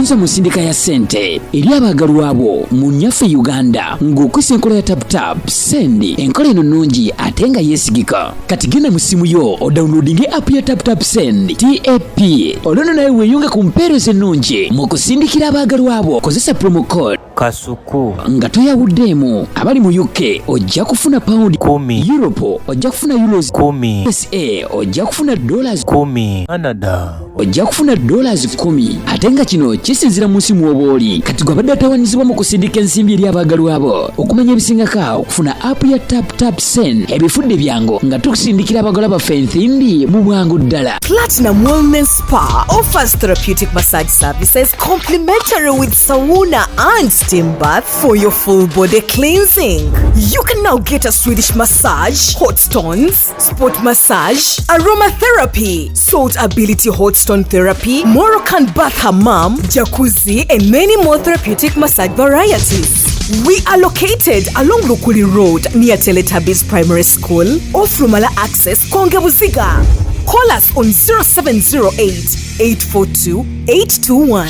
tukuza musindika ya sente eri abagalwa abo mu nyaffe Uganda ng'okwisa enkola ya tap send enkola eno nnungi ate nga yeesigika. Kati genda mu simu yo odownloadinge app ya tap send TAP olwono nawe weeyunge ku mpeereza ennungi mu kusindikira abagalwa abo. Kozesa promo code Kasuku nga toyawuddeemu. Abali mu UK ojja kufuna pound 10, Europe ojja kufuna euros 10, USA ojja kufuna dollars 10, Canada ojja kufuna dollars 10. Ate nga kino kisinzira mu nsi mw'obaoli. Kati gwe abadde atawanyizibwa mu kusindika ensimbi eri abagalwa abo. Okumanya ebisingako okufuna app ya tap send ebifudde byangu nga tukusindikira abagalwa baffe ensimbi mu bwangu ddala. Platinum Wellness Spa offers therapeutic massage services complimentary with sauna and steam bath for your full body cleansing. You can now get a Swedish massage, hot stones, sport massage, aromatherapy, salt ability hot stone therapy, Moroccan bath hammam, jacuzzi, and many more therapeutic massage varieties. We are located along Lukuli Road near Teletubbies Primary School, off Rumala Access, Kongebuziga. Call us on 0708 842 821.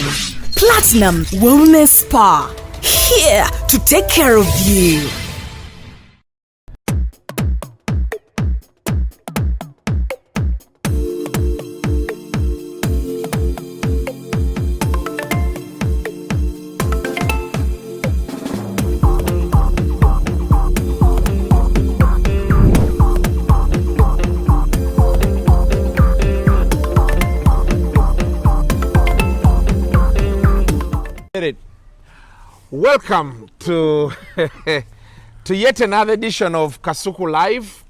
Platinum Wellness Spa, here to take care of you. Welcome to to yet another edition of Kasuku Live.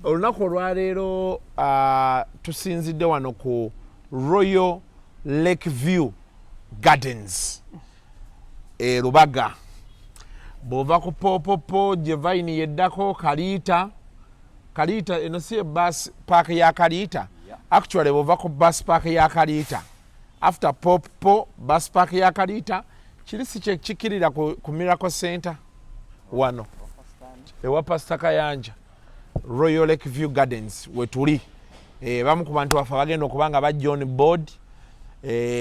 Olunaku olwaleero tusinzidde wano ku Royal Lakeview Gardens Lubaga. Bw'ova ku Popopo gye vayini yeddako Kaliita eno si bus park ya Kaliita. Actually bw'ova ku bus park ya Kaliita, after Popopo bus park ya Kaliita kirisi kye kikirira ku Miracle Center wano ewa Pastor Kayanja Royal Lakeview Gardens wetuli. Bamu ku bantu bafa bagenda okubanga bajja on board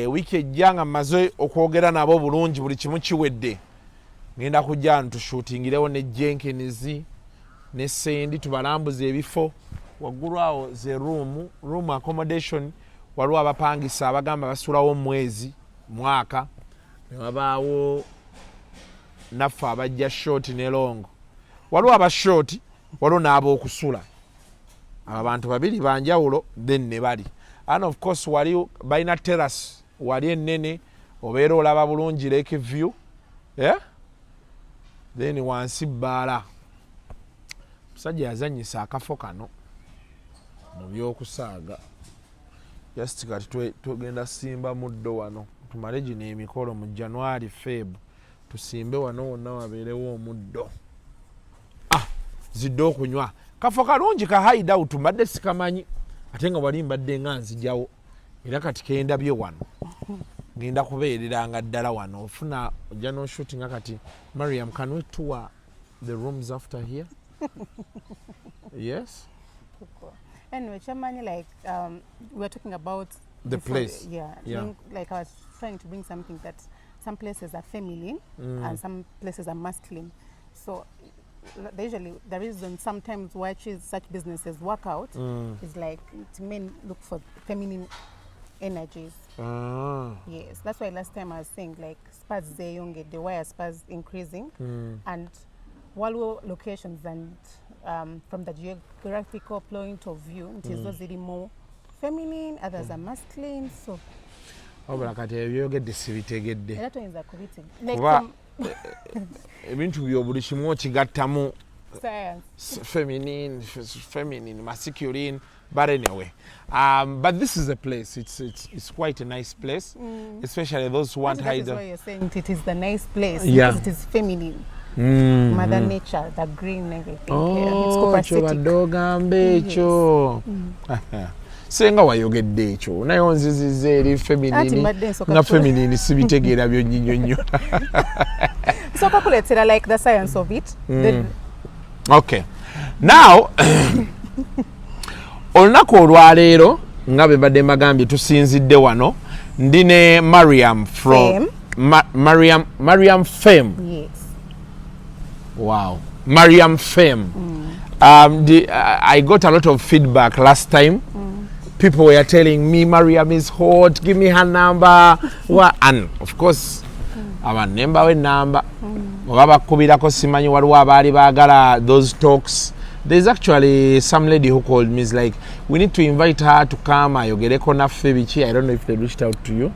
wiki ejja nga mmaze okwogera nabo bulungi buli kimu kiwedde. Ngenda kujja ntushutingirewo ne Jenkins ne Sendi tubalambuze ebifo waggulu awo ze room accommodation waliwo abapangisa abagamba basulawo mwezi mwaka. Wabaawo naffe abajja short ne long. Waliwo aba short, waliwo n'ab'okusula. Abantu babiri banjawulo then ne bali. And of course wali balina terrace wali ennene obeera olaba bulungi Lakeview. Then wansi bbaala. Musajja yazannyisa akafo kano mu by'okusaaga. Just kati tugenda simba muddo wano. Tumale gino emikolo mu January Feb tusimbe wano wonna wabeerewo omuddo. Zidde okunywa kafo kalungi ka hide out mbadde sikamanyi ate nga wali mbadde nga nzijawo era kati kendabye wano ngenda kubeereranga ddala wano ofuna ojja n'oshooting kati. Mariam, can we tour the rooms after here? Yes. Anyway, Chamani, like we're talking about the place. Yeah. Like I was trying to bring something that some places are feminine and some places are masculine. So usually the reason sometimes why such businesses work out is like men look for feminine energies. Yes, that's why last time I was saying like spas zeyonge, the wire spas increasing and Walwo locations and from the geographical point of view, it is those more feminine, others are masculine. So kati ebyogedde sibitegedde era toyinza kubiti kuba ebintu byo buli kimu okigattamu feminine, masculine, but anyway, but this is a place. It's quite a nice place, especially those who want hide. That's why you're saying it is the nice place because it is feminine. Mother Nature, the green, everything. It's copacetic. Senga wayogedde ekyo naye onziziza eri feminine nga feminine sibitegeera byonnyinyo nnyo. So calculated like the science of it. Okay. Now olunaku olwaleero nga bwe badde mbagambye tusinzidde wano ndi ne Mariam from Mariam Fame. Yes. Wow. Mariam Fame. I got a lot of feedback last time. People were telling me Mariam is hot, give me her number. And of course, our number with number. Those talks. There's actually some lady who called me. Is like, we need to invite her to come. I don't know if they reached out to you.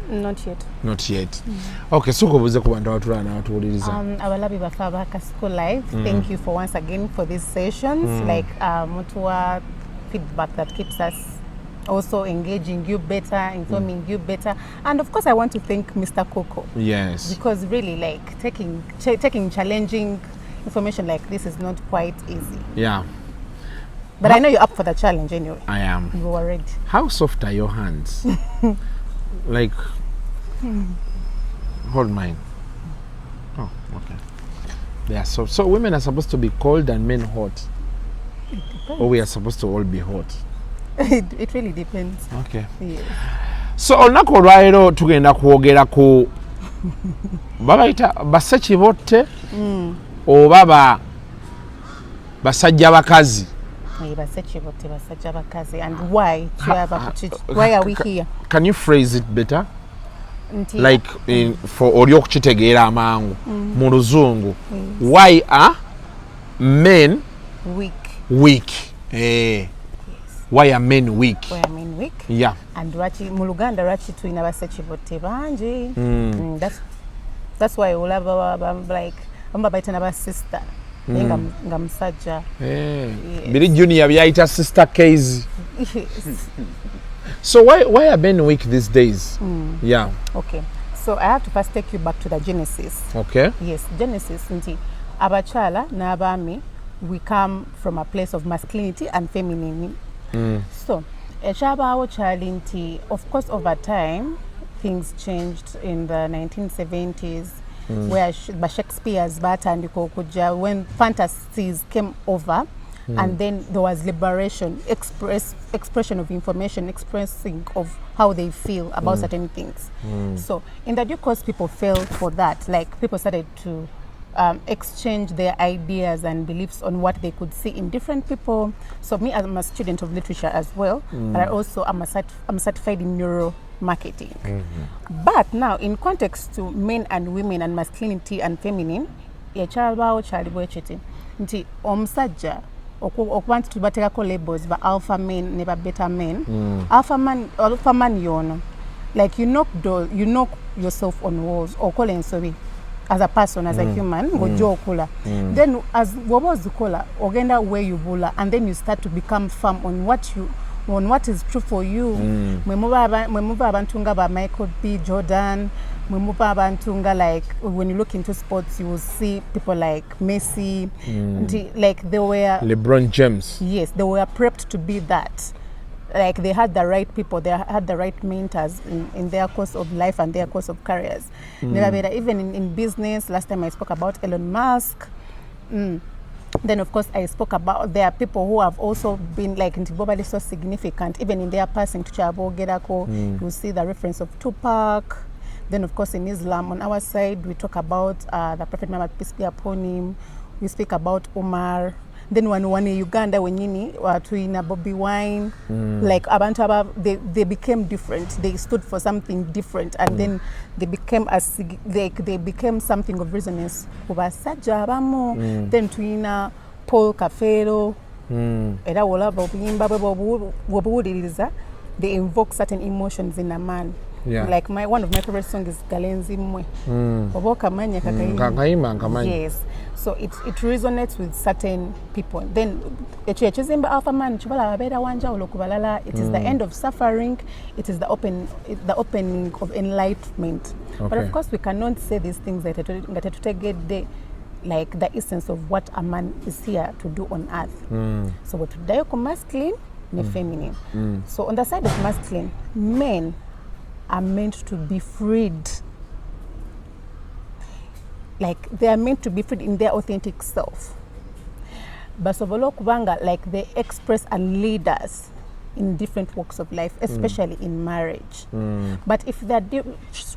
Not yet. Not yet. Okay, so our Labi Bafaba Kasuku Live, thank you for once again for these sessions. Like Mutua feedback that keeps us also engaging you better, informing you better. And of course I want to thank Mr. Coco. Yes. Because really like taking challenging information like this is not quite easy. Yeah. But I know you're up for the challenge anyway. I am. You are ready. How soft are your hands? Like, hold mine. Oh, okay. They are soft. So women are supposed to be cold and men hot. Or we are supposed to all be hot. It really depends. Okay. Yes. So olunaku olwaleero tugenda kwogera ku babayita baseki botte oba basajja bakazi. Basajja bakazi. And why? Why are we here? Can you phrase it better? Like for oli okukitegeera amangu mu luzungu. Why are men weak? Why are men weak? Why are men weak? Yeah. And mu Luganda lwaki tulina baseki botte bangi. That's why olaba like amba bayita naba sister. Nga musajja. Biri junior byayita sister case. Yes. So why are men weak these days? Yeah. Okay. So I have to first take you back to the Genesis. Okay. Yes, Genesis nti abachala n'abaami we come from a place of masculinity and femininity. So ekyabaawo kyali nti of course over time things changed in the 1970s where Shakespeare's batandika okujja when fantasies came over. And then there was liberation, expression of information, expressing of how they feel about certain things. So in the due course, people fell for that. Like people started to exchange their ideas and beliefs on what they could see in different people. So me, I'm a student of literature as well, but I also I'm certified in neuromarketing. But now, in context to men and women and masculinity and feminine, nti omusajja okuba nti tubateekako labels ba alpha men ne ba beta men. Alpha man yono like you knock yourself on walls okola ensobi as a person, as a human ng'ojja okula. Then as woba ozikola ogenda where you bula and then you start to become firm on what is true for you. Mwe muba abantu nga ba Michael B. Jordan, mwe muba abantu nga like when you look into sports you will see people like Messi, like they were LeBron James. Yes, they were prepped to be that. Like they had the right people, they had the right mentors in their course of life and their course of careers. Even in business, last time I spoke about Elon Musk. Then of course I spoke about there are people who have also been like globally so significant, even in their passing to Chabo Gerako, you see the reference of Tupac. Then of course in Islam on our side we talk about the Prophet Muhammad, peace be upon him. We speak about Umar. Then one in Uganda wenyini watuina Bobby Wine, like abantu they became different. They stood for something different, and then they became they became something of resonance. Kubasajja abamo. Then tuina Paul Kafero. Era wolaba obuyimba bwe they invoke certain emotions in a man. Yeah. Like one of my favorite songs is Galenzi Mwe. Yes. So it resonates with certain people. Then it is the end of suffering, it is the opening of enlightenment. Okay. But of course we cannot say these things that to get like the essence of what a man is here to do on earth. So what today masculine and feminine. So on the side of masculine, men are meant to be freed. Like they are meant to be freed in their authentic self. But like they express and lead us in different walks of life, especially in marriage. But if they're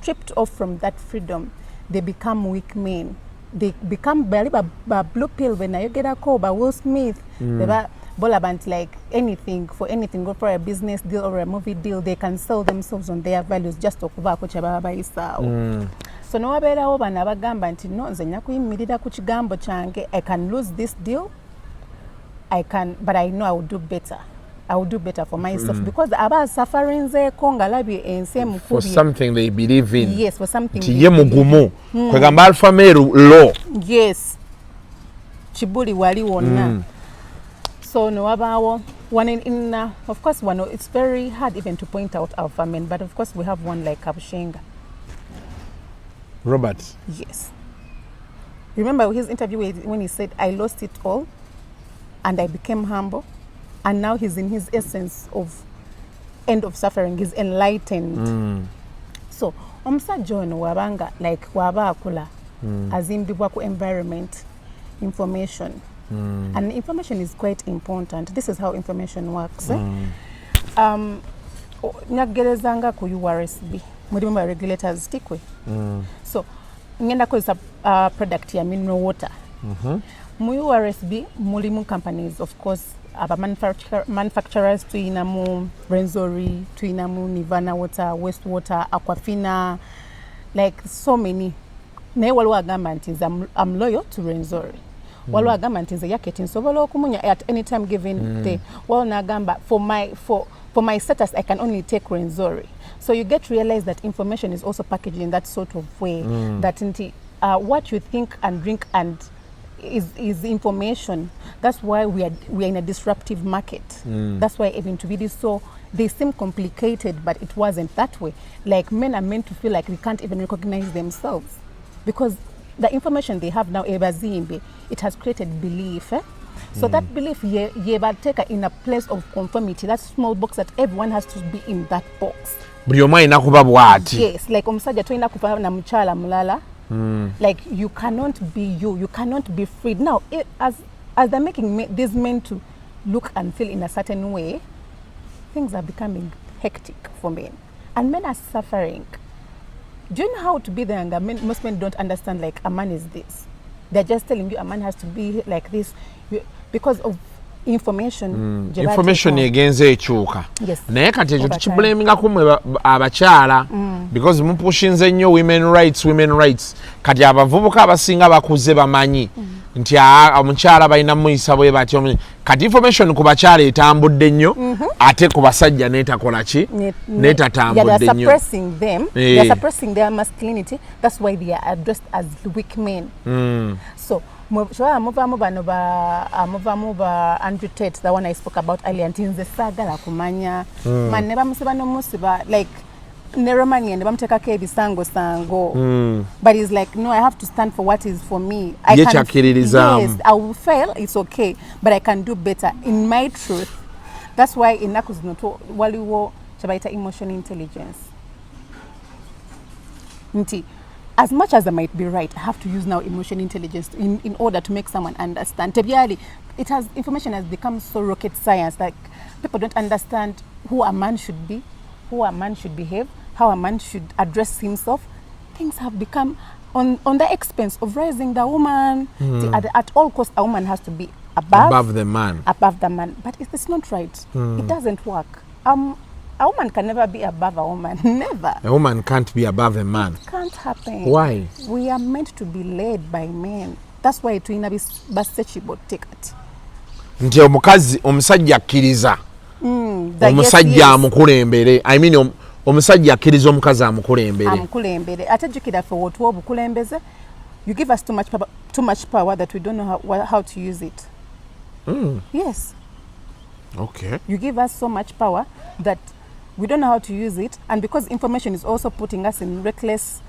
stripped off from that freedom, they become weak men. They become barely blue pill when I get a call by Will Smith. They Bolabant like anything, go for a business deal or a movie deal, they can sell themselves on their values just to kuba ko kyababa isawo. So no wabeerawo bana bagamba nti no nze nja kuyimirira ku kigambo kyange, I can lose this deal, but I know I will do better. I will do better for myself because aba suffering ze konga labi ense mukubye for something they believe in. Yes, for something. Tiye mugumu kwegamba alpha male law. Yes. Chibuli wali wonna. So no abawo one in of course one it's very hard even to point out alpha men, but of course we have one like Kabushenga. Robert. Yes. Remember his interview when he said I lost it all and I became humble, and now he's in his essence of end of suffering, he's enlightened. So omusajja ono wabanga like waba akula azimbibwa ku environment information. And information is quite important. This is how information works. Nyagerezanga ku URSB mulimu ba regulators tikwe. So ngenda kozesa product ya mineral water. Mu URSB mulimu companies of course aba manufacturers tuinamu Renzori, tuinamu Nirvana water, Waste water, Aquafina, like so many. Naye waliwo agamba nti I'm loyal to Renzori. Waliwo agamba nti nze yaketi nsobola okumunya at any time given day. Waliwo nagamba for my status I can only take Renzori. So you get to realize that information is also packaged in that sort of way. That what you think and drink and is information. That's why we are in a disruptive market. That's why even to be so they seem complicated, but it wasn't that way. Like men are meant to feel like they can't even recognize themselves because the information they have now, it has created belief. So that belief, take in a place of conformity, that small box that everyone has to be in that box. Yes, like omusajja toyina kufa na muchala mulala. Like you cannot be you cannot be freed. Now, as they're making these men to look and feel in a certain way, things are becoming hectic for men. And men are suffering. Do you know how to be the younger men? Most men don't understand like a man is this. They're just telling you a man has to be like this because of information. Information egenze ekyuka. Yes. Naye kati ekyo tukiblaminga kumwe abakyala because mupushinze nnyo women rights kati abavubuka abasinga bakuze bamanyi nti omukyala balina muyisa bwe batyo kati information ku bakyala etambudde nnyo ate ku basajja neetakola ki neetatambudde nnyo. They are suppressing their masculinity. That's why they are addressed as weak men. So muvamu ba Andrew Tate, the one I spoke about earlier, ntinze sagala kumanya man ne bamusiba nomusiba like neromani and bamutekako ebisango but he's like no, I have to stand for what is for me. Yes, I will fail, it's okay, but I can do better in my truth. That's why ennaku zino waliwo kyabayita emotional intelligence nti as much as I might be right, I have to use now emotional intelligence in order to make someone understand. Information has become so rocket science, like people don't understand who a man should be, who a man should behave, how a man should address himself. Things have become on the expense of raising the woman. At all costs, a woman has to be above the man. But it's not right. It doesn't work. A woman can never be above a woman. Never. A woman can't be above a man. It can't happen. Why? We are meant to be led by men. That's why tuina basechibot ticket. Nti omukazi omusajja akkiriza omusajja amukulembere. I mean omusajja akkiriza omukazi amukulembere. Atajjukira for what obukulembeze. You give us too much power that we don't know how to use it. Yes. Okay. You give us so much power that we don't know how to use it, and because information is also putting us in reckless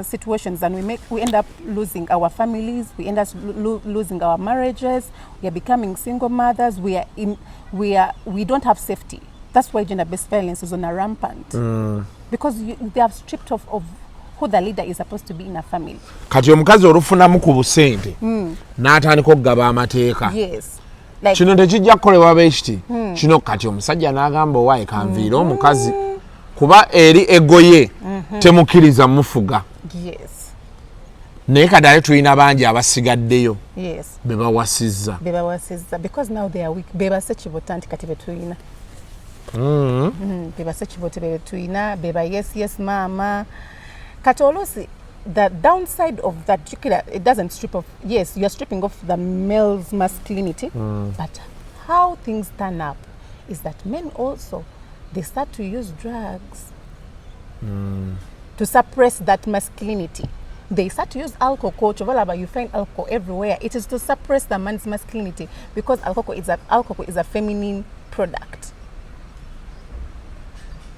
situations, and we end up losing our families, we end up losing our marriages, we are becoming single mothers, we don't have safety. That's why gender-based violence is on a rampant. Because they have stripped off of who the leader is supposed to be in a family. Kati omukazi olufunamu ku busente n'atandika okugaba amateeka. Yes. Kino tekijja kukolebwa b'ekiti. Kino kati omusajja n'agamba owaaye kanviire omukazi kuba eri egoye temukiriza mufuga. Yes. Naye kadale tulina bangi abasigaddeyo. Yes. Bebawasizza. Because now they are weak. Beba sechibote anti kati betulina. Beba sechibote betulina. Beba yes mama. Katolosi, the downside of that, it doesn't strip off. Yes, you're stripping off the male's masculinity, but how things turn up is that men also, they start to use drugs to suppress that masculinity. They start to use alcohol. You find alcohol everywhere. It is to suppress the man's masculinity because alcohol is a feminine product.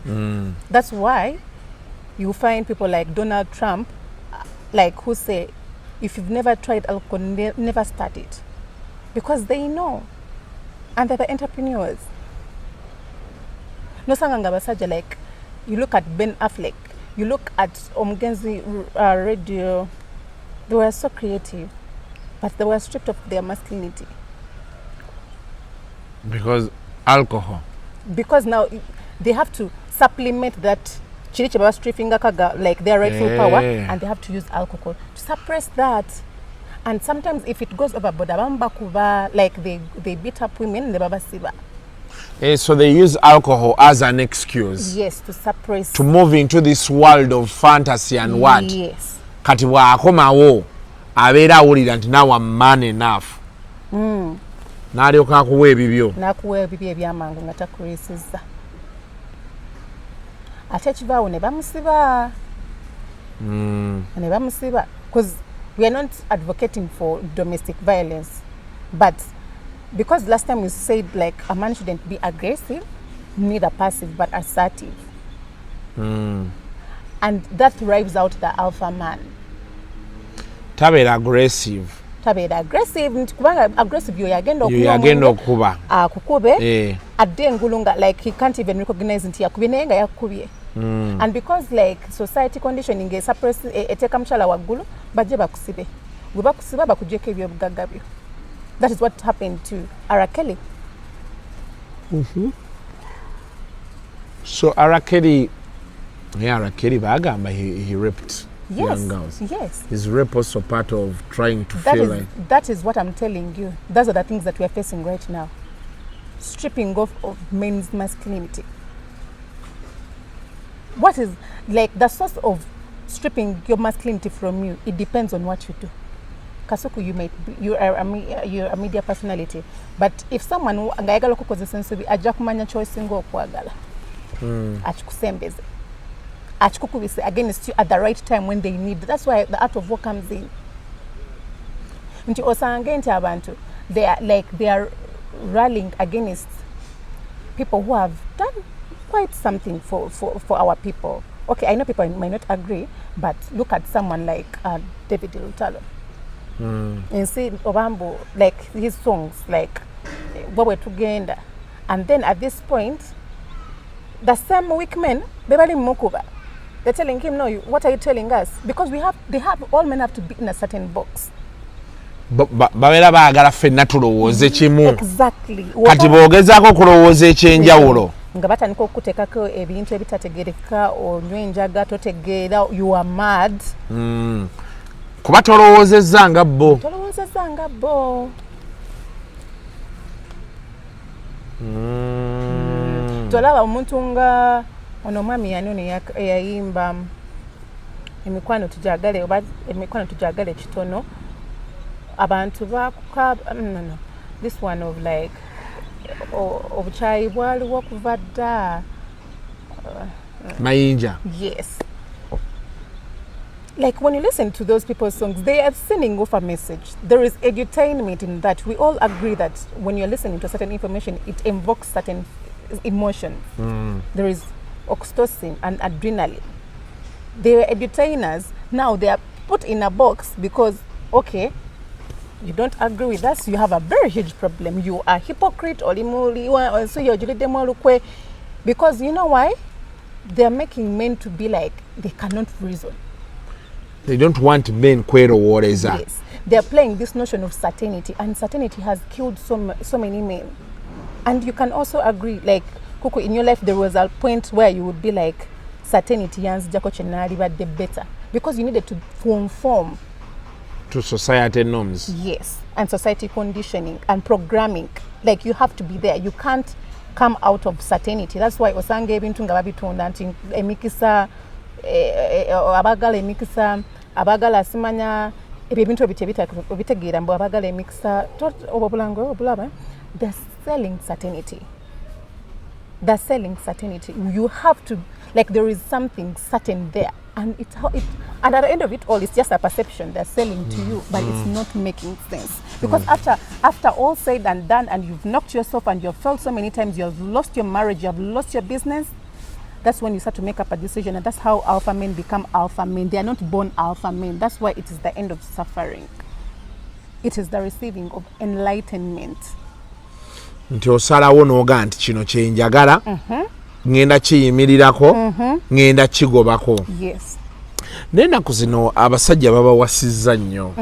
That's why you find people like Donald Trump, like who say, if you've never tried alcohol, never start it. Because they know. And they're the entrepreneurs. No sanganga basaja, like, you look at Ben Affleck, you look at Omgenzi Radio, they were so creative, but they were stripped of their masculinity. Because alcohol. Because now they have to supplement that like their rightful power, and they have to use alcohol to suppress that. And sometimes if it goes overboard, like they beat up women, so they use alcohol as an excuse. Yes, to suppress. To move into this world of fantasy and what? Yes. Kati bw'akomawo abeera awulira nti now I'm man enough. N'alyoka akuwa ebibyo. N'akuwa ebibyo ebyamangu nga takuliisizza. Ate ekivaawo ne bamusiba. Because we are not advocating for domestic violence, but because last time we said like a man shouldn't be aggressive, neither passive but assertive, and that drives out the alpha man. Tabeera aggressive. Nti kubanga aggressive yo yagenda okuba akukube adde engulunga, like he can't even recognize nti yakubye naye nga yakubye. And because like society conditioning suppress eteka mshala waggulu bajje bakusibe, bwe bakusiba bakujjeko ebyobugagga byo. That is what happened to R. Kelly. So R. Kelly bagamba he raped young girls. Yes. Is rape also part of trying to feel like? That is what I'm telling you. Those are the things that we are facing right now. Stripping off of men's masculinity. What is like the source of stripping your masculinity from you? It depends on what you do. Kasuku, you are a media personality, but if someone ngayagala okukozesa ensobi ajja kumanya choice ngo okwagala achikusembeze achikukubise against you at the right time when they need. That's why the art of war comes in. Nti osange nti abantu they are rallying against people who have done quite something for our people. Okay, I know people might not agree, but look at someone like David Lutalo. And see Obambo, like his songs, like Wawe Tugenda. And then at this point, the same weak men, Bebali Mokuba, they're telling him, no, what are you telling us? Because all men have to be in a certain box. Babeera baagala ffenna tulowooze kimu. Exactly. Kati boogezaako kulowooza ekyenjawulo. Nga batandika okuteekako ebintu ebitategeereka, onywa enjaga totegeera, you are mad. Kuba tolowoozezza nga bo. Tolaba omuntu nga ono omwami yanone yayimba emikwano tujagale kitono abantu no, this one of like obuchayi bwaliwo kuva dda Mayinja. Yes. Like when you listen to those people's songs, they are sending off a message. There is edutainment in that. We all agree that when you're listening to certain information, it invokes certain emotions. There is oxytocin and adrenaline. They were edutainers. Now they are put in a box because, okay, you don't agree with us, you have a very huge problem. You are hypocrite or because you know why? They are making men to be like they cannot reason. They don't want men kwerowooleza. Yes. They are playing this notion of certainty, and certainty has killed so many men. And you can also agree, like, Kuku, in your life there was a point where you would be like, certainty yanzijako kyenaalibadde better because you needed to conform to society norms. Yes, and society conditioning and programming. Like you have to be there. You can't come out of certainty. That's why osanga ebintu nga babitunda nti emikisa abagala emikisa abagala simanya ebintu ebitegeera mbu abagala emikisa obulango obulaba. They're selling certainty. They're selling certainty. You have to, like, there is something certain there, and and at the end of it all, it's just a perception they're selling to you, but it's not making sense. Because after all said and done, and you've knocked yourself and you've failed so many times, you have lost your marriage, you have lost your business, that's when you start to make up a decision, and that's how alpha men become alpha men. They are not born alpha men. That's why it is the end of suffering. It is the receiving of enlightenment. Nti osalawo n'oga nti kino kyenjagala ngenda kiyimirirako ngenda kigobako. Yes. N'ennaku zino abasajja babawasizza nnyo.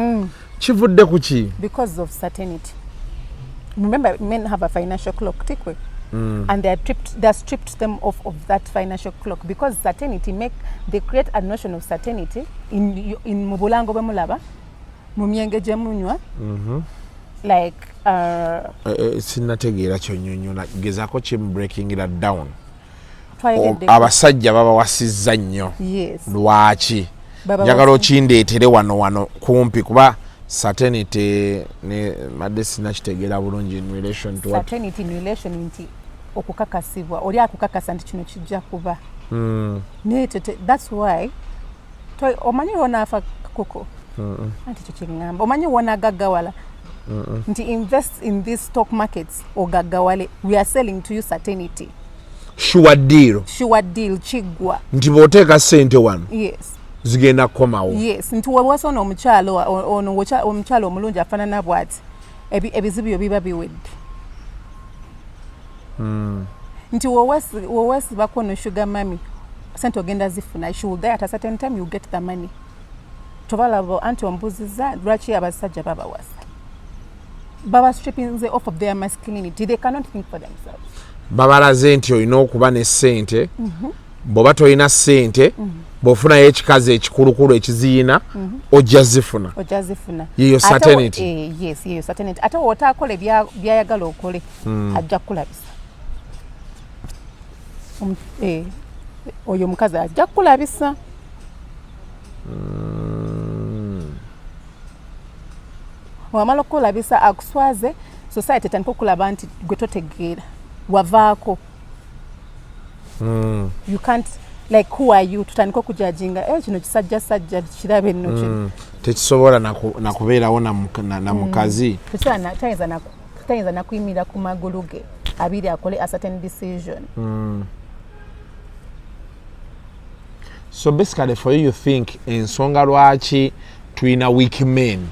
Kivudde ku ki? Because of certainty. Remember, men have a financial clock, tikwe. And they're stripped them off of that financial clock because certainty they create a notion of certainty in mubulango bemulaba mumyenge jemunywa like sinategeera kyonyonyola gezaako kim breaking it down. Abasajja babawasizza nnyo. Yes. Lwaki? Njagala okindeetere wano kumpi kuba certainty ne madde sinakitegeera bulungi in relation to certainty in relation nti okukakasibwa oli akukakasa nti kino kijja kuba. That's why omanyi wona afa kuko anti kikingamba omanyi wona gaggawala nti invest in these stock markets ogaggawale. We are selling to you certainty. Sure deal kiggwa nti bw'oteeka ssente wano. Yes. Zigenda kukomawo. Yes, nti wewasa ono omukyalo omulungi afaanana bw'ati ebizibu byo biba biwedde. Nti wewesibako ono sugar mami sente ogenda zifuna. She will die at a certain time, you get the money. Tobalabo anti ombuzizza lwaki abasajja babawasa. Baba stripping them off of their masculinity. They cannot think for themselves. Babalaze nti olina okuba ne ssente bw'oba tolina ssente bw'ofunayo ekikazi ekikulukulu ekiziina ojja zifuna. Yeyo certainty. Yes, yeyo certainty. Ate wotaakola byayagala okole ajja kulabisa. Oyo mukazi ajja kulabisa. Wamala okulabisa akuswaze society etandika okulaba nti gwe totegeera wavaako. You can't, like, who are you? Tutandika okujajinga kino kisajja kirabe nno kino tekisobola nakubeerawo na mukazi. Tayinza nakuyimira ku magulu ge abiri akole a certain decision. So basically for you think ensonga lwaki tulina weak men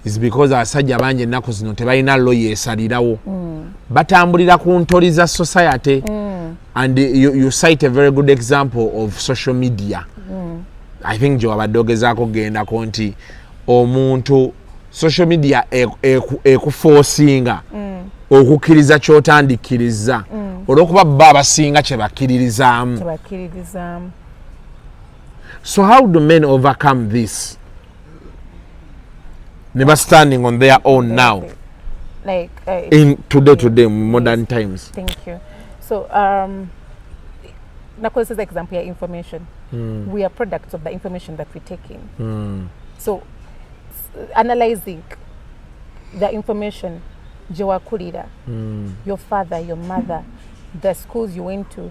is because abasajja bangi ennaku zino tebalina lo yeesalirawo. Batambulira ku ntoli za society. And you cite a very good example of social media. I think gye wabadde ogezaako kugendako nti omuntu social media ekuforcinga okukkiriza ky'otandikkiriza olw'okuba bo abasinga kye bakkiririzaamu. So how do men overcome this? Never standing on their own now. Like in today modern times. Thank you. So this is the example of information. We are products of the information that we take in. So analyzing the information, Jowakulira, your father, your mother, the schools you went to,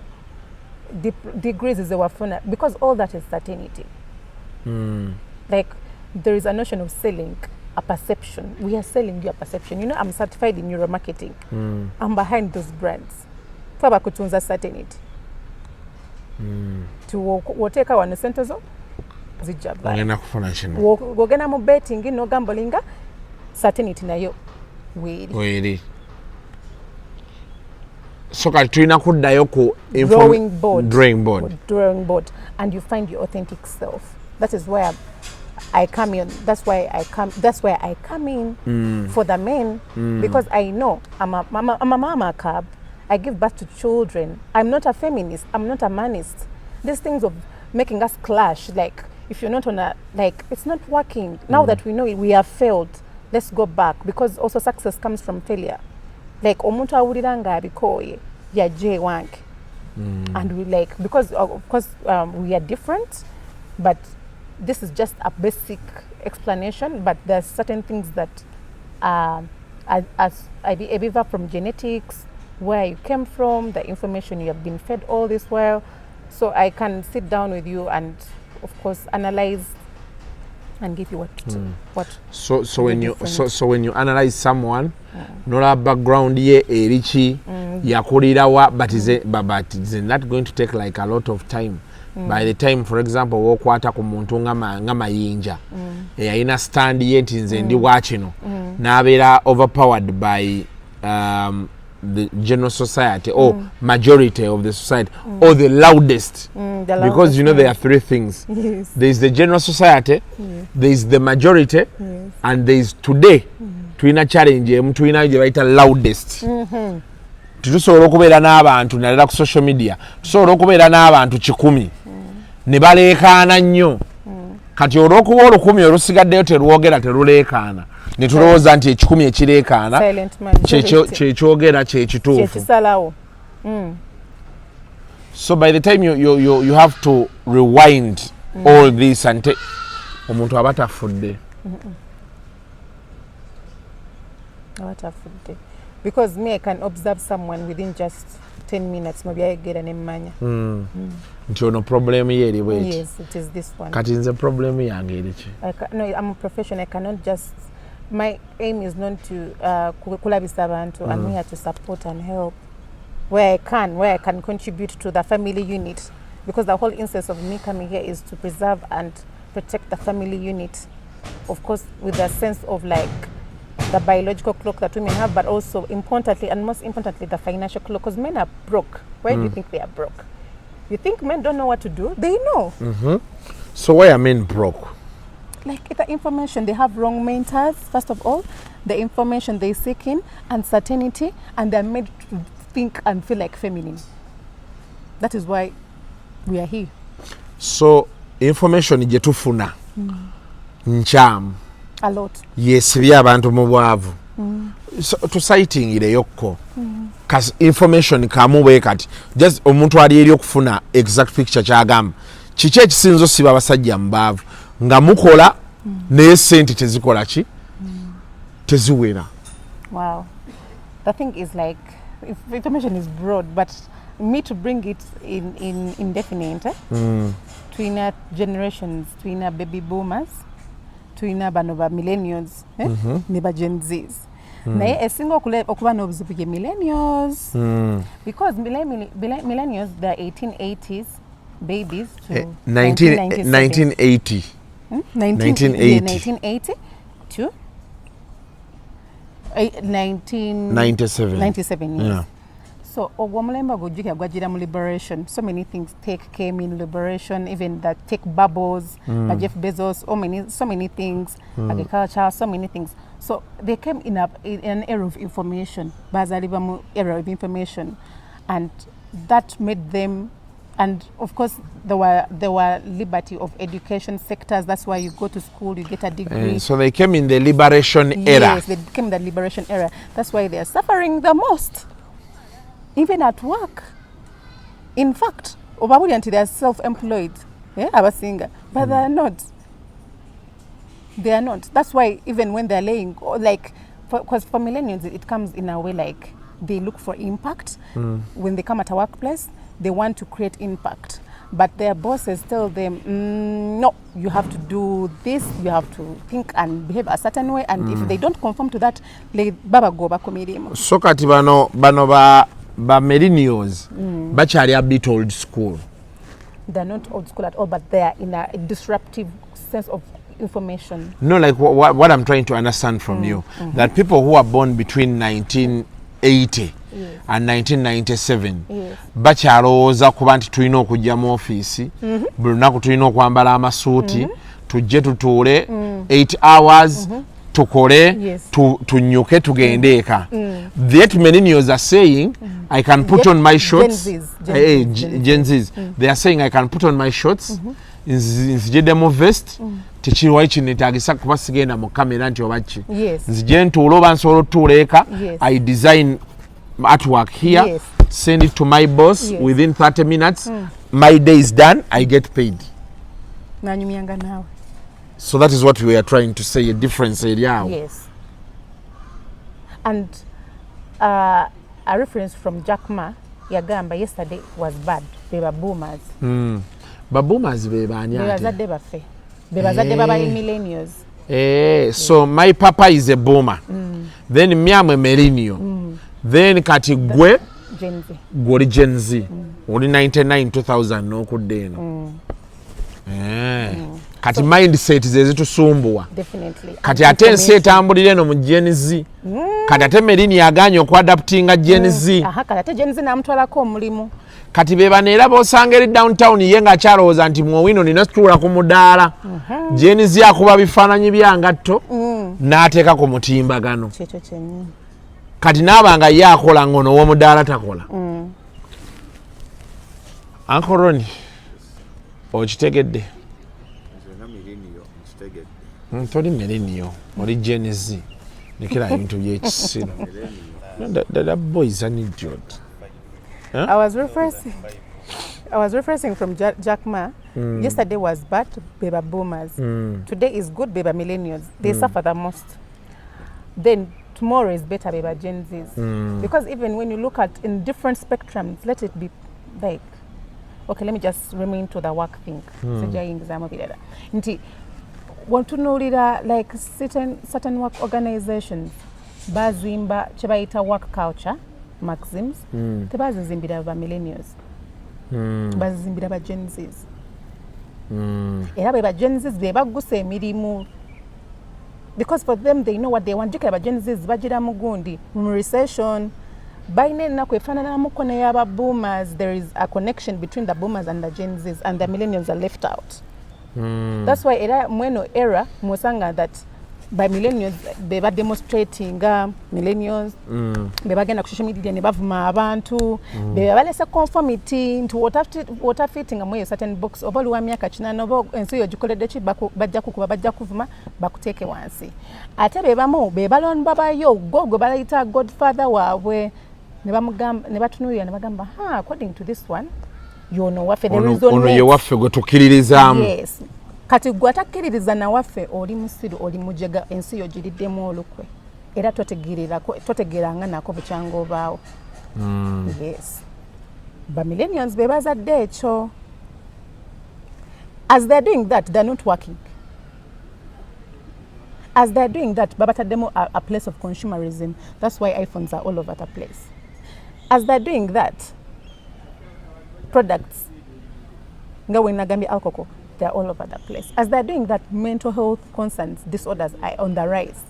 degrees is wafuna, because all that is certainty. Like there is a notion of selling a perception. We are selling your perception. You know, I'm certified in neuromarketing. I'm behind those brands. Faba kutunza certainty. To woteka wano sente zo zijaba. Ngena kufuna kino. Wogena mu betting no gamblinga certainty nayo weri. So kati tulina kuddayo ku drawing board and you find your authentic self. That is where I come in. That's why I come in for the men, because I know I'm a mama cab. I give birth to children. I'm not a feminist. I'm not a manist. these things of making us clash, like if you're not on a, like it's not working. Now that we know it, we have failed, let's go back, because also success comes from failure. Like omuntu awulira nga abikoye yaje wanke. And we like, because of course we are different, but this is just a basic explanation, but there's certain things that as ever from genetics, where you came from, the information you have been fed all this while. So I can sit down with you and of course analyze and give you what so when you analyze someone, nola background ye erichi yakulirawa, but is not going to take like a lot of time. By the time, for example, wokwata ku muntu nga mayinja eyina stand ye nti nze ndi wakino n'abeera overpowered by the general society or majority of the society or the loudest, because you know there are three things. Yes. There is the general society, there is the majority, and there is today tuina challenge tuina je baita loudest. Tusobola okubeera n'abantu naddala ku social media, tusobola okubeera n'abantu 100 ne baleekaana nnyo, kati olw'okuba olukumi olusigaddeyo terwogera teruleekaana, ne tulowooza nti 10 ekireekaana kyekyogera kyekituufu. So by the time you have to rewind all this and omuntu aba tafudde. Because me, I can observe someone within just 10 minutes. Maybe I get an emanya. No problem here. Yes, it is this one. Kati nze problem yange erichi. No, I'm a professional. I cannot just. My aim is not to kulabisa abantu. I'm here to support and help where I can contribute to the family unit. Because the whole essence of me coming here is to preserve and protect the family unit. Of course, with a sense of like the biological clock that women have, but also importantly and most importantly the financial clock, because men are broke. Why do you think they are broke? You think men don't know what to do? They know. So why are men broke? Like the information, they have wrong mentors, first of all, the information they seek in, uncertainty, and they're made to think and feel like feminine. That is why we are here. So information ijetufuna nchamu a lot. Yes, we have abantu mu bwavu. So to citing ile yokko. Cause information kamuwe kati. Just omuntu ali eri okufuna exact picture kyagamba. Kiki ekisinzo siba abasajja mbavu. Nga mukola ne sente tezikola ki? Teziwera. Wow. The thing is like information is broad, but me to bring it in indefinite. Twina generations, twina baby boomers. Twina bano ba millennials, ne ba Gen Zs. Naye esinga okuba n'obuzibu bye millennials. Because millennials, they are 1880s babies to 1980. 1980 to 1997. 97 years. Yeah. So ogwamulemba gujjukira gwajira mu liberation. So many things tech came in liberation, even the tech bubbles, Jeff Bezos, so many things, agriculture, so many things. So they came in an era of information, bazalibamu era of information, and that made them. And of course, there were liberty of education sectors. That's why you go to school, you get a degree. So they came in the liberation era. Yes, they came in the liberation era. That's why they are suffering the most. Even at work. In fact, until they are self-employed, abasinga, but they are not. They are not. That's why even when they're laying, like, because for millennials, it comes in a way like they look for impact. When they come at a workplace, they want to create impact. But their bosses tell them, no, you have to do this, you have to think and behave a certain way. And if they don't conform to that, baba go back to So kati bano ba millennials, bachari a bit old school. They're not old school at all, but they are in a disruptive sense of information. No, like what I'm trying to understand from you, that people who are born between 1980 and 1997, bachalowooza kuba nti tulina okujja mu ofiisi, buli lunaku tulina okwambala amasuuti, tujje tutuule 8 hours, tukole Yes. tunyuke tugende eka. Yet millennials are saying I can put on my shorts. Gen Zs. They are saying I can put on my shorts. Nzijidemo vest. Tekiwayi kinetagisa kuba sigenda mu kamera nti obachi. Nzije ntuula oba nsobola otuula eka. I design artwork here. Yes. Send it to my boss within 30 minutes. My day is done. I get paid. Nanyumyanga nawe. So that is what we are trying to say, a difference area. Yes. And a reference from Jack Ma, Yagamba, yesterday was bad. They were boomers. But boomers, they were bazadde baffe. Be bazadde baba millennials. So my papa is a boomer. Then me am a millennial. Then kati gwe Gen Z. Gwe Gen Z. Only 99 2000 no kudeno. Kati so, mindset ze zitusumbuwa. Definitely. Kati ate ensi etambulira eno mu Gen Z. Kati ate Merini aganye okuadaptinga Gen Z. Kati ate Gen Z namutwalako omulimu. Kati beba neeraba osanga eri downtown ye nga akyalowooza nti mwowino nina situula ku mudaala. Gen Z akuba bifaananyi bya ngatto n'ateeka ku mutimbagano. Kyekyo kyennyini. Kati n'abanga ye akola ngono ow'omudaala takola. Uncle Ronnie, okitegedde? Toli millennial, oli Gen Z. Nekera ebintu by'ekisiro. That boy is an idiot. Huh? I was referencing from Jack Ma. Yesterday was bad, baby boomers. Today is good, baby millennials. They suffer the most. Then tomorrow is better, baby Gen Zs. Because even when you look at in different spectrums, let it be like, okay, let me just remain to the work thing. Want to know like certain work organizations bazimba chebaita work culture maxims tebazizimbira ba millennials bazizimbira ba Gen Zs era ba Gen Zs be baguse emirimu because for them they know what they want. Jikira ba Gen Zs bagira mugundi mu recession baine na kwefanana muko ne yaba boomers. There is a connection between the boomers and the Gen Zs, and the millennials are left out. That's why era mweno era musanga that by millennials beba demonstrating millennials beba genda ku social media ne bavuma abantu beba balesa conformity into water fitting amwe certain box obali wa myaka kinana obo ensi yo gikoledde ki bajja kukuba bajja kuvuma bakuteke wansi ate bebamo bebalon baba yo gogo balayita godfather waabwe ne bamugamba ne batunulira ne bagamba according to this one you know waffe the reason ono ye waffe gwe tukkiririzamu. Yes. Kati gwe atakkiririza na waffe oli musiru oli mujega ensi yo giriddemu olukwe era totegeranga nako bukyanga obaawo. Yes. Ba millennials be bazadde ekyo. As they're doing that, they're not working. As they're doing that, babataddemu a place of consumerism. That's why iPhones are all over the place. As they're doing that, products, alcohol, they're all over the place. As they're doing that, mental health concerns, disorders are on the rise.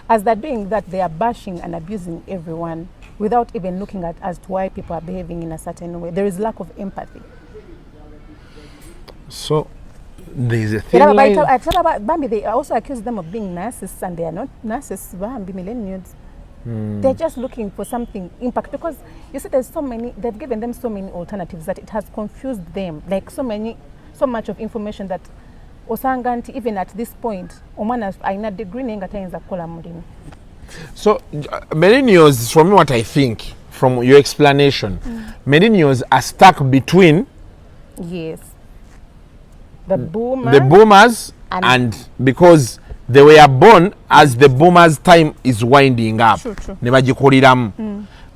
As they're doing that, they are bashing and abusing everyone without even looking at as to why people are behaving in a certain way. There is lack of empathy. So there is a thing Bambi, they also accuse them of being narcissists, and they are not narcissists. Bambi millennials. They're just looking for something impact, because you see there's so many, they've given them so many alternatives that it has confused them, like so much of information that osanganti even at this point omwana aina degree nenga tayenza kukola mulimu. So millennials, from what I think from your explanation, millennials are stuck between the boomers and because they were born as the boomers time is winding up. Ne bagikuliramu.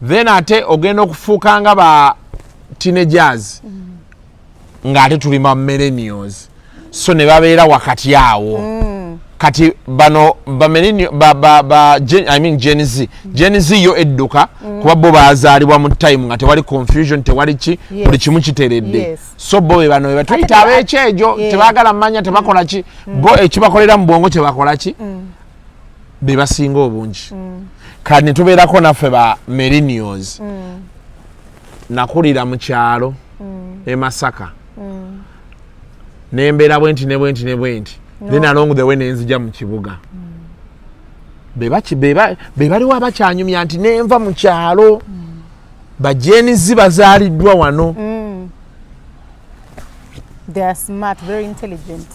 Then ate ogenda okufuuka nga ba teenagers nga ate tuli ma millennials, so ne babeera wakati awo. Kati bano Gen Z yo edduka kuba bo bazaalibwa mu time nga tewali confusion, tewali ki, buli kimu kiteredde. So bo be bano batuyita ab'ekyejo, tebaagala mmanya, tebakola ki, bo ekibakolera mu bwongo tebakola ki, be basinga obungi. Kati ne tubeerako naffe ba millennials. Nakulira mu kyalo e Masaka. Nembeera bwenti ne bwenti ne bwenti. then along the way nenzija mu kibuga be baliwo abakyanyumya nti nenva mu kyalo bajenizi bazaaliddwa wano. They are smart, very intelligent.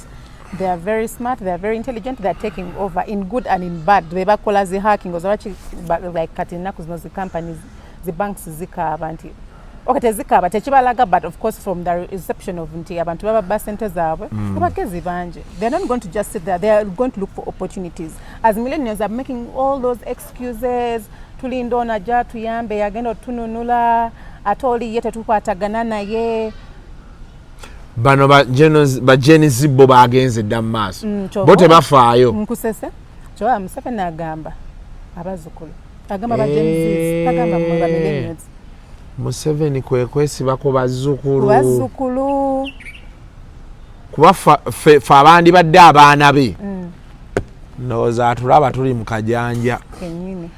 They are very smart, they are very intelligent, they are taking over in good and in bad. They bakola zi hacking like katinaku zino zi companies, the banks zikaba nti. Okay, tezikaba techibalaga, but of course from the reception of nti abantu baba bus centers zaabwe abagezi banje. They are not going to just sit there, they are going to look for opportunities. As millennials are making all those excuses, tulindo naja tuyambe yagenda tununula atoli yete tukwatagana naye. Bano ba Genesis bo bagenze dda maaso bo tebafaayo nkusese kyo Museveni agamba abazukulu agamba ba Genesis agamba mu ba millennials Museveni kwesiba ko bazukulu kuba fe abandi badde abaana be ndowooza atulaba tuli mu kajanja kenyini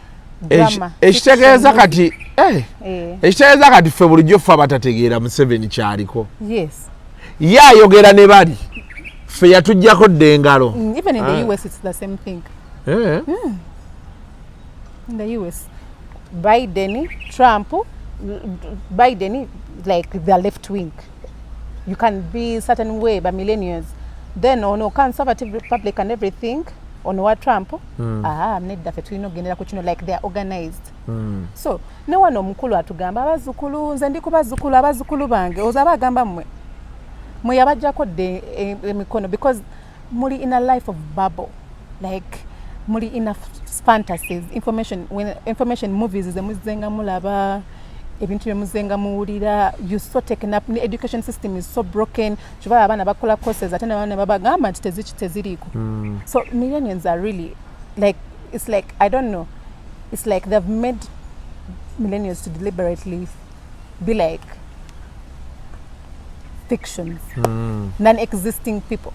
ekitegeeza kati ekitegeeza kati ffe bulijjo ffe abatategeera Museveni kyaliko. Yes. Yayogera ne bali ffe yatujjako ddengalo. Even in the US it's the same thing. In the US Biden like the left wing. You can be certain way by millennials. Then on conservative republic and everything on what Trump nedda ffe tulina ogendera ku kino like they are organized. So ne wano omukulu atugamba abazukulu nze ndi ku abazukulu bange oza bagamba mmwe muyabajjako emikono because muli in a life of bubble, like muli in a fantasies, information movies zemuzenga mulaba ebintu byemuzenga muwulira. You so taken up, the education system is so broken. Kiva abana bakola courses ate n'abaana babagamba nti teziriiko. So millennials are really like, it's like, I don't know, it's like they've made millennials to deliberately be like fictions, non-existing people.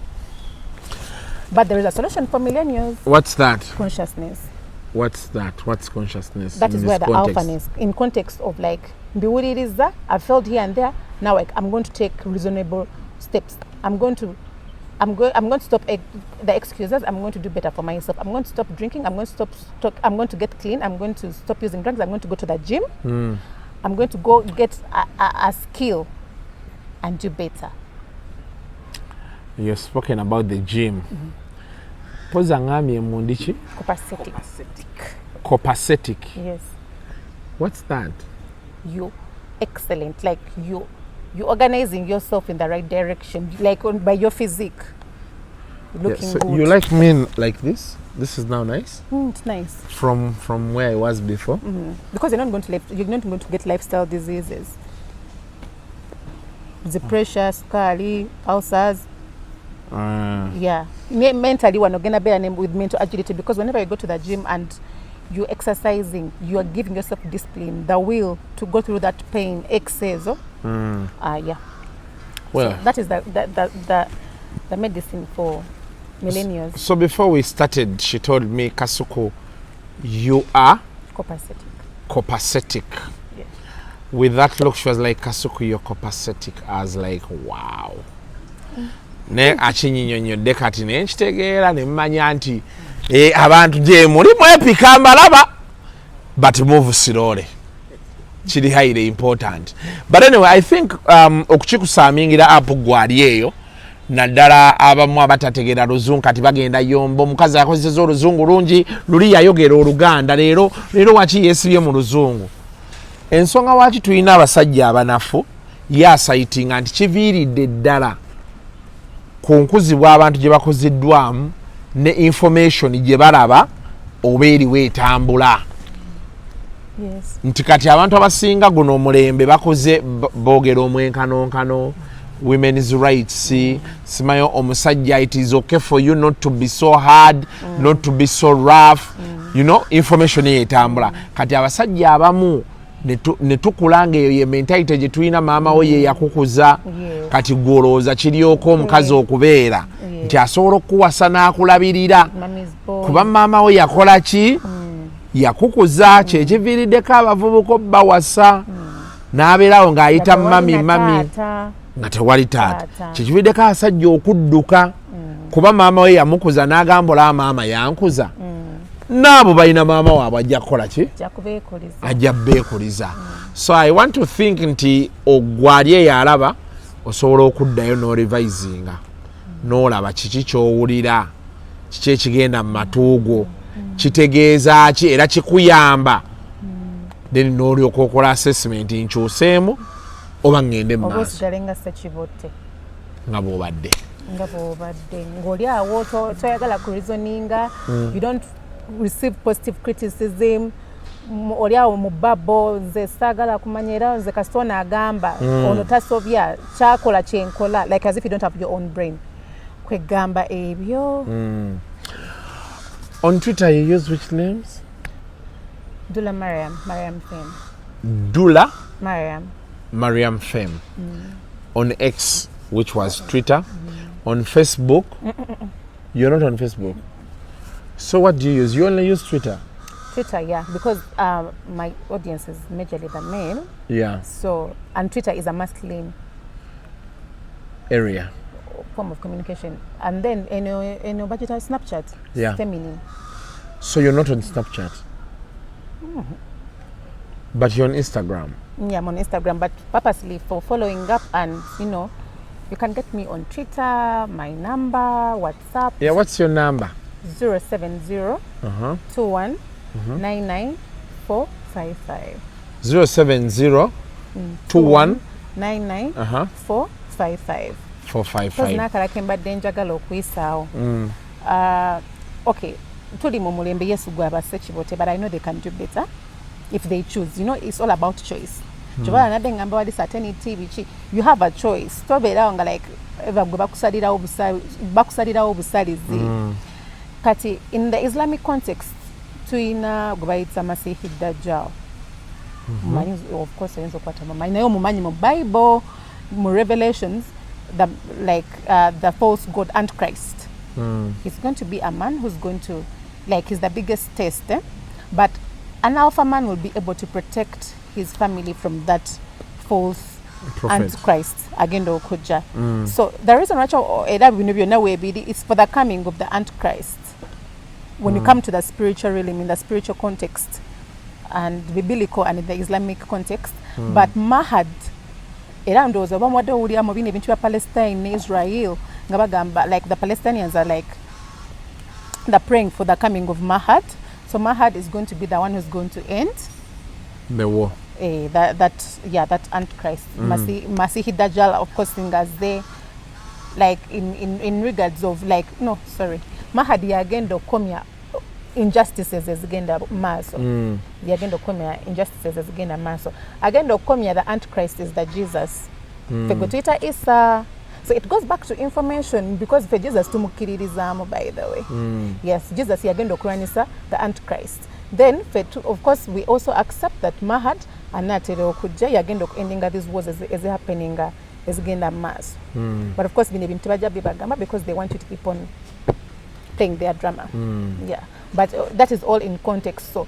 But there is a solution for millennials. What's that? Consciousness. What's that? What's consciousness? That is where the alphaness, in context of like, Biwuri I failed here and there. Now I'm going to take reasonable steps. I'm going to stop the excuses. I'm going to do better for myself. I'm going to stop drinking. I'm going to I'm going to get clean. I'm going to stop using drugs. I'm going to go to the gym. I'm going to go get a skill and do better. You're spoken about the gym. Poza ngami mundichi? Copacetic. Yes. What's that? You excellent, like you organizing yourself in the right direction, like by your physique. Looking so good. You like me like this? This is now nice. It's nice. From where I was before. Because you're not going to get lifestyle diseases. The pressure, scarly, ulcers. Yeah. Mentally, we're not going to bear with mental agility, because whenever you go to the gym and you're exercising, you are giving yourself discipline, the will to go through that pain, excess. Yeah. Well, so that is the medicine for millennials. So before we started, she told me, Kasuku, you are copacetic. Yes. With that look, she was like, Kasuku, you're copacetic. I was like, wow. Ne achinyonyodde kati ne nkitegeera ne mmanya nti abantu gye muli mwepika mbalaba, but move slowly. Kiri highly important. But anyway, I think okukikusamingira apo gwali eyo naddala abamu abatategeera luzungu kati bagenda yombo mukazi akozesa oluzungu lungi luli yayogera oluganda leero waki yeesibye mu luzungu. Ensonga waki tulina abasajja abanafu yasayitinga nti kiviiridde ddala ku nkuzibwa abantu gye bakoziddwamu ne information gye balaba oba eriwo etambula. Yes. Nti kati abantu abasinga guno omulembe bakoze boogera omwenkanonkano, women's rights, simayo omusajja, it is okay for you not to be so hard, not to be so rough, you know, information etambula. Kati abasajja abamu ne tukulanga eyo ye mentality gye tulina maama wo ye yakukuza. Kati gwolowooza kiryoko omukazi okubeera nti asobola okuwasa n'akulabirira kuba maama wo yakola ki? Yakukuza. Kyekiviiriddeko abavubuka bawasa n'abeerawo ng'ayita mami nga tewali taata. Kyekiviiriddeko abasajja okudduka kuba maama we yamukuza n'agamba ola maama yankuza n'abo balina maama waabwe ajja kukola ki ajja beekuliza so I want to think nti ogwali eyo alaba osobola okuddayo n'orevisinga n'olaba kiki ky'owulira kiki ekigenda mu matuugo kitegeeza ki era kikuyamba then n'olyoka okola assessment nkyuseemu oba ngende mu maaso nga bw'obadde ng'oli awo toyagala ku reasoninga you don't receive positive criticism oli awo mu babo nze saagala kumanya era nze kasitona agamba ono tasobya kyakola kyenkola like as if you don't have your own brain kwegamba ebyo on Twitter you use which names? Dula Mariam Fame. Dula Mariam Fame. On X, which was Twitter. On Facebook. You're not on Facebook. So what do you use? You only use Twitter? Twitter, yeah, because my audience is majorly the men. Yeah. So, and Twitter is a masculine area. Form of communication. And then in your budget Snapchat, yeah, feminine. So you're not on Snapchat? But you're on Instagram? Yeah, I'm on Instagram, but purposely for following up and, you can get me on Twitter, my number, WhatsApp. Yeah, what's your number? 070 21 99 455. 070 21 99 455. 455. Nakala kembadde njagala okuyisaawo. Okay, tuli mu mulembe yesu gwe abasekibote, but I know they can do better if they choose. It's all about choice. Kyobala nadde ngamba wali certainty biki, you have a choice. Tobeerawo nga like eva gwe bakusalirawo obusalizi. Kati in the Islamic context tuyina gwe bayita Masihi Dajjal. Of course oyinza okukwata mumanyi naye omumanyi mu Bible, mu Revelations, the false god Antichrist. He's going to be a man who's going to, he's the biggest test, but an alpha man will be able to protect his family from that false prophet. Antichrist agenda okuja. So the reason why it's for the coming of the Antichrist. When you come to the spiritual realm, in the spiritual context, and the biblical and in the Islamic context, but Mahad era ndowooza oba mwadde owulira mu bino ebintu bya Palestine ne Israel nga bagamba like the Palestinians are like they're praying for the coming of Mahad. So Mahad is going to be the one who's going to end the war. That Antichrist. Masihi Dajjal, of course, as they in regards of Mahad yagenda okomya injustices ezigenda maaso. Yagenda okomya injustices ezigenda maaso. Agenda okomya the Antichrist is the Jesus. Fego Twitter is so it goes back to information because for Jesus tumukkiririzaamu, by the way. Yes, Jesus yagenda okulwanyisa the Antichrist. Then of course we also accept that Mahad anatera okujja yagenda endinga these wars as happening ezigenda maaso. But of course bino ebintu bajja bibagamba because they want you to keep on playing their drama. Yeah, but that is all in context. So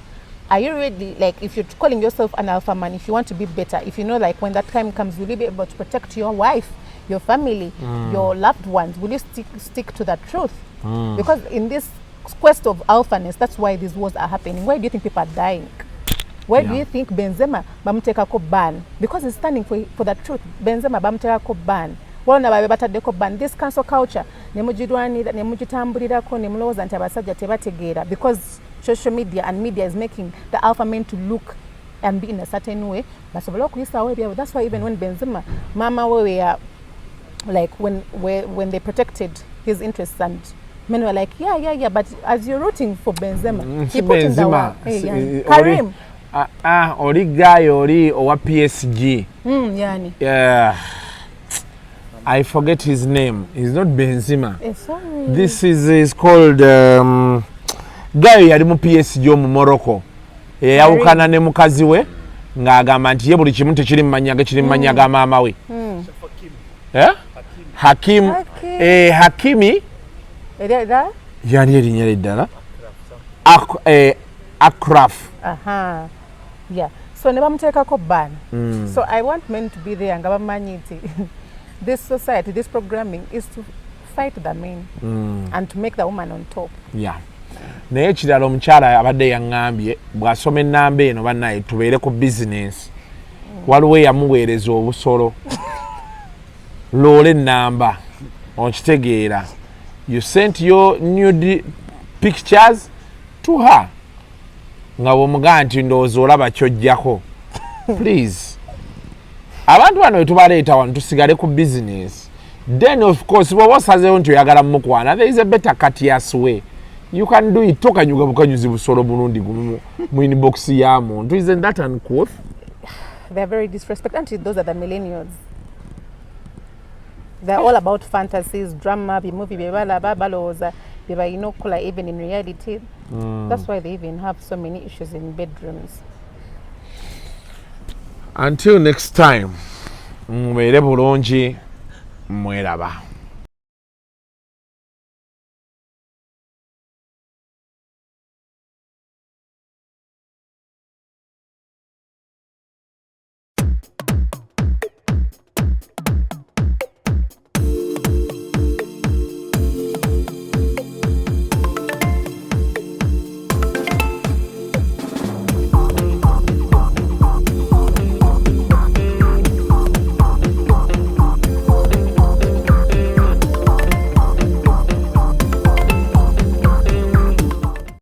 are you really, if you're calling yourself an alpha man, if you want to be better, if you know when that time comes, will you be able to protect your wife, your family, your loved ones? Will you stick to the truth? Because in this quest of alphaness, that's why these wars are happening. Why do you think people are dying? Why do you think Benzema bamutekako ban? Because he's standing for the truth. Benzema bamutekako ban. Wona babe bataddeko ban. This cancel culture nemujirwanira nemujitambulirako nemulowooza nti abasajja tebategeera because social media and media is making the alpha men to look and be in a certain way. Basobola okuyisaawo ebyabwe. That's why even when Benzema mama we were when they protected his interests and men were like yeah, but as you're rooting for Benzema, he put in the work. Karim Ori guy ori owa PSG. Yani. Yeah. I forget his name. He's not Benzema. Sorry. This is called guy yali mu PSG mu Morocco. Yawukana ne mukazi we ng'agamba nti ye buli kimu tekiri mmanyage kiri mmanyaga maama we. Hakimi. Era? Yali erinnya eddala. Akraf. Yeah. So ne bamuteekako ban. So I want men to be there nga bamanyi nti this society, this programming is to fight the men and to make the woman on top. Yeah. Naye ekirala omukyala abadde yaŋŋambye bw'asoma ennamba eno bannaye tubeere ku bizinensi waliwo eyamuweereza obusolo loola ennamba okitegeera you sent your nude pictures to her nga bw'omugaa nti ndowooza olaba kyojjako please abantu bano bwe tubaleeta wano tusigale ku bizinensi then of course bw'oba osazeewo nti oyagala mukwana there is a better courteous way you can do it tokanyuga bukanyuzi busolo bulundi gumu mu inbox ya muntu isn't that uncouth? They're very disrespectful. And those are the millennials. They're all about fantasies, drama, movie, even in reality. That's why they even have so many issues in bedrooms. Until next time, mwere bulungi mweraba.